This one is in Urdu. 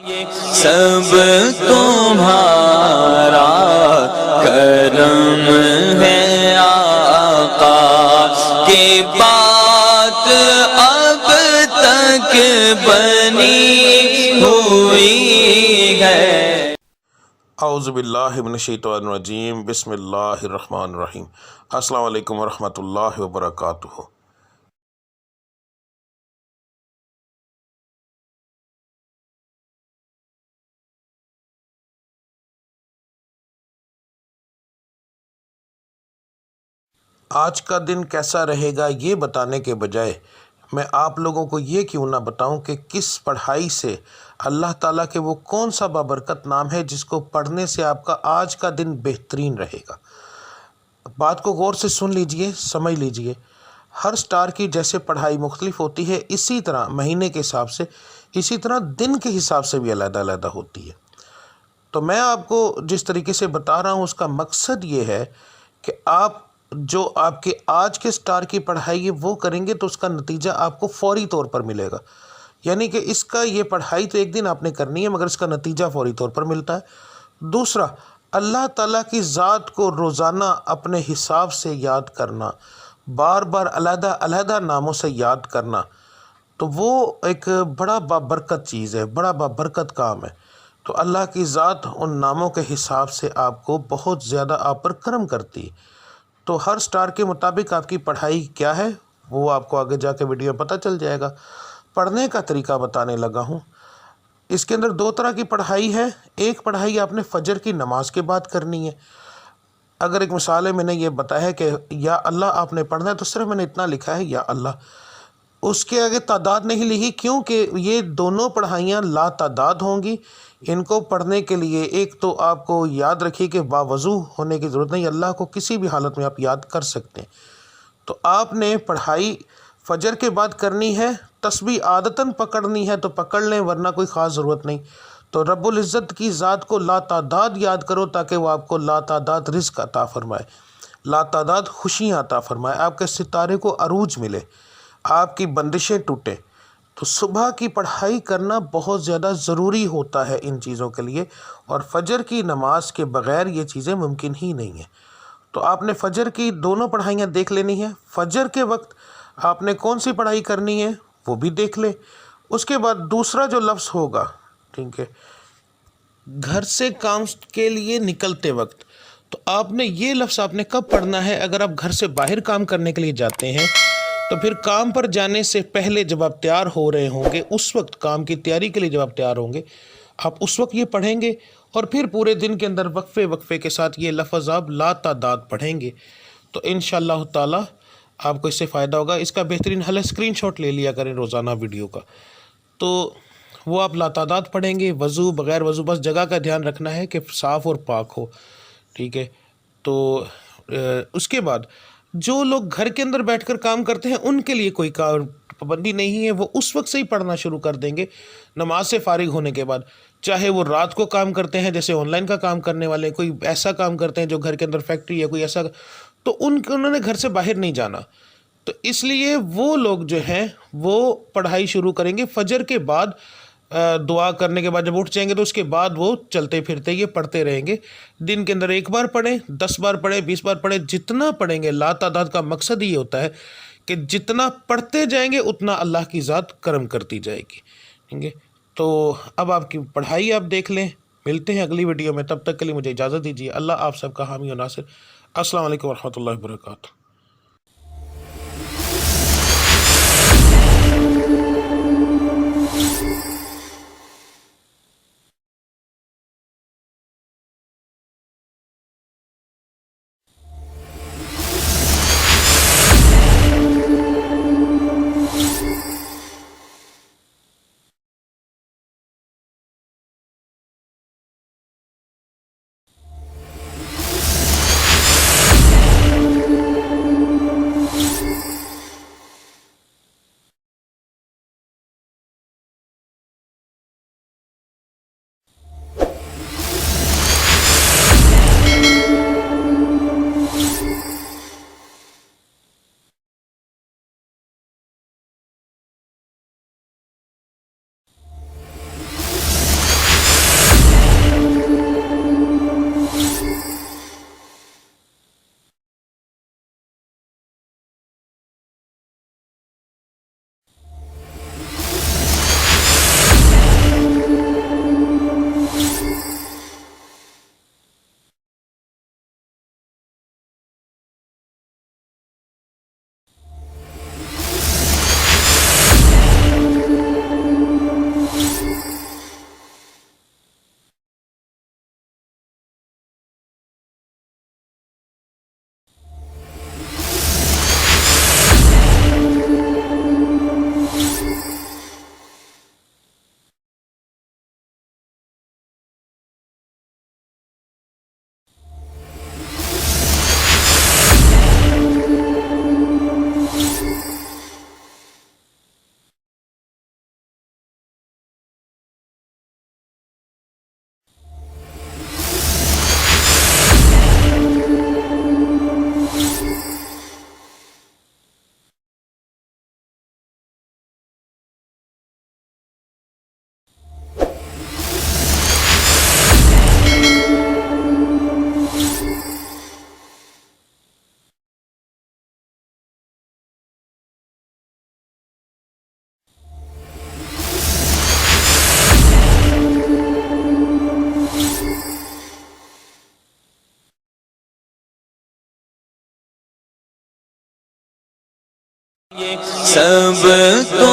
سب تمہارا کرم ہے آقا کی بات اب تک بنی ہوئی ہے۔ اعوذ باللہ من الشیطان الرجیم، بسم اللہ الرحمن الرحیم۔ السلام علیکم ورحمۃ اللہ وبرکاتہ۔ آج کا دن کیسا رہے گا یہ بتانے کے بجائے میں آپ لوگوں کو یہ کیوں نہ بتاؤں کہ کس پڑھائی سے اللہ تعالیٰ کے وہ کون سا بابرکت نام ہے جس کو پڑھنے سے آپ کا آج کا دن بہترین رہے گا۔ بات کو غور سے سن لیجئے، سمجھ لیجئے۔ ہر سٹار کی جیسے پڑھائی مختلف ہوتی ہے، اسی طرح مہینے کے حساب سے، اسی طرح دن کے حساب سے بھی علیحدہ علیحدہ ہوتی ہے۔ تو میں آپ کو جس طریقے سے بتا رہا ہوں اس کا مقصد یہ ہے کہ آپ جو آپ کے آج کے سٹار کی پڑھائی ہے وہ کریں گے تو اس کا نتیجہ آپ کو فوری طور پر ملے گا۔ یعنی کہ اس کا یہ پڑھائی تو ایک دن آپ نے کرنی ہے مگر اس کا نتیجہ فوری طور پر ملتا ہے۔ دوسرا، اللہ تعالیٰ کی ذات کو روزانہ اپنے حساب سے یاد کرنا، بار بار علیحدہ علیحدہ ناموں سے یاد کرنا، تو وہ ایک بڑا بابرکت چیز ہے، بڑا بابرکت کام ہے۔ تو اللہ کی ذات ان ناموں کے حساب سے آپ کو بہت زیادہ آپ پر کرم کرتی ہے۔ تو ہر سٹار کے مطابق آپ کی پڑھائی کیا ہے وہ آپ کو آگے جا کے ویڈیو میں پتہ چل جائے گا۔ پڑھنے کا طریقہ بتانے لگا ہوں۔ اس کے اندر دو طرح کی پڑھائی ہے۔ ایک پڑھائی آپ نے فجر کی نماز کے بعد کرنی ہے۔ اگر ایک مثال ہے، میں نے یہ بتایا ہے کہ یا اللہ آپ نے پڑھنا ہے تو صرف میں نے اتنا لکھا ہے یا اللہ، اس کے آگے تعداد نہیں لکھی کیونکہ یہ دونوں پڑھائیاں لا تعداد ہوں گی۔ ان کو پڑھنے کے لیے ایک تو آپ کو یاد رکھیے کہ باوضو ہونے کی ضرورت نہیں، اللہ کو کسی بھی حالت میں آپ یاد کر سکتے ہیں۔ تو آپ نے پڑھائی فجر کے بعد کرنی ہے، تسبیح عادتاً پکڑنی ہے تو پکڑ لیں ورنہ کوئی خاص ضرورت نہیں۔ تو رب العزت کی ذات کو لا تعداد یاد کرو تاکہ وہ آپ کو لا تعداد رزق عطا فرمائے، لا تعداد خوشیاں عطا فرمائے، آپ کے ستارے کو عروج ملے، آپ کی بندشیں ٹوٹیں۔ تو صبح کی پڑھائی کرنا بہت زیادہ ضروری ہوتا ہے ان چیزوں کے لیے، اور فجر کی نماز کے بغیر یہ چیزیں ممکن ہی نہیں ہیں۔ تو آپ نے فجر کی دونوں پڑھائیاں دیکھ لینی ہیں۔ فجر کے وقت آپ نے کون سی پڑھائی کرنی ہے وہ بھی دیکھ لیں۔ اس کے بعد دوسرا جو لفظ ہوگا، ٹھیک ہے، گھر سے کام کے لیے نکلتے وقت، تو آپ نے یہ لفظ آپ نے کب پڑھنا ہے؟ اگر آپ گھر سے باہر کام کرنے کے لیے جاتے ہیں تو پھر کام پر جانے سے پہلے جب آپ تیار ہو رہے ہوں گے، اس وقت کام کی تیاری کے لیے جب آپ تیار ہوں گے، آپ اس وقت یہ پڑھیں گے، اور پھر پورے دن کے اندر وقفے وقفے کے ساتھ یہ لفظ آپ لا تعداد پڑھیں گے تو انشاءاللہ تعالی آپ کو اس سے فائدہ ہوگا۔ اس کا بہترین حل ہے اسکرین شاٹ لے لیا کریں روزانہ ویڈیو کا، تو وہ آپ لا تعداد پڑھیں گے، وضو بغیر وضو، بس جگہ کا دھیان رکھنا ہے کہ صاف اور پاک ہو، ٹھیک ہے۔ تو اس کے بعد جو لوگ گھر کے اندر بیٹھ کر کام کرتے ہیں ان کے لیے کوئی پابندی نہیں ہے، وہ اس وقت سے ہی پڑھنا شروع کر دیں گے نماز سے فارغ ہونے کے بعد، چاہے وہ رات کو کام کرتے ہیں جیسے آن لائن کا کام کرنے والے، کوئی ایسا کام کرتے ہیں جو گھر کے اندر فیکٹری ہے کوئی ایسا، تو انہوں نے گھر سے باہر نہیں جانا، تو اس لیے وہ لوگ جو ہیں وہ پڑھائی شروع کریں گے فجر کے بعد، دعا کرنے کے بعد جب اٹھ جائیں گے تو اس کے بعد وہ چلتے پھرتے یہ پڑھتے رہیں گے۔ دن کے اندر ایک بار پڑھیں، 10 بار پڑھیں، 20 بار پڑھیں، جتنا پڑھیں گے۔ لا تعداد کا مقصد یہ ہوتا ہے کہ جتنا پڑھتے جائیں گے اتنا اللہ کی ذات کرم کرتی جائے گی، ٹھیک ہے۔ تو اب آپ کی پڑھائی آپ دیکھ لیں۔ ملتے ہیں اگلی ویڈیو میں، تب تک کے لیے مجھے اجازت دیجیے۔ اللہ آپ سب کا حامی و ناصر۔ السلام علیکم ورحمۃ اللہ وبرکاتہ۔ سب کو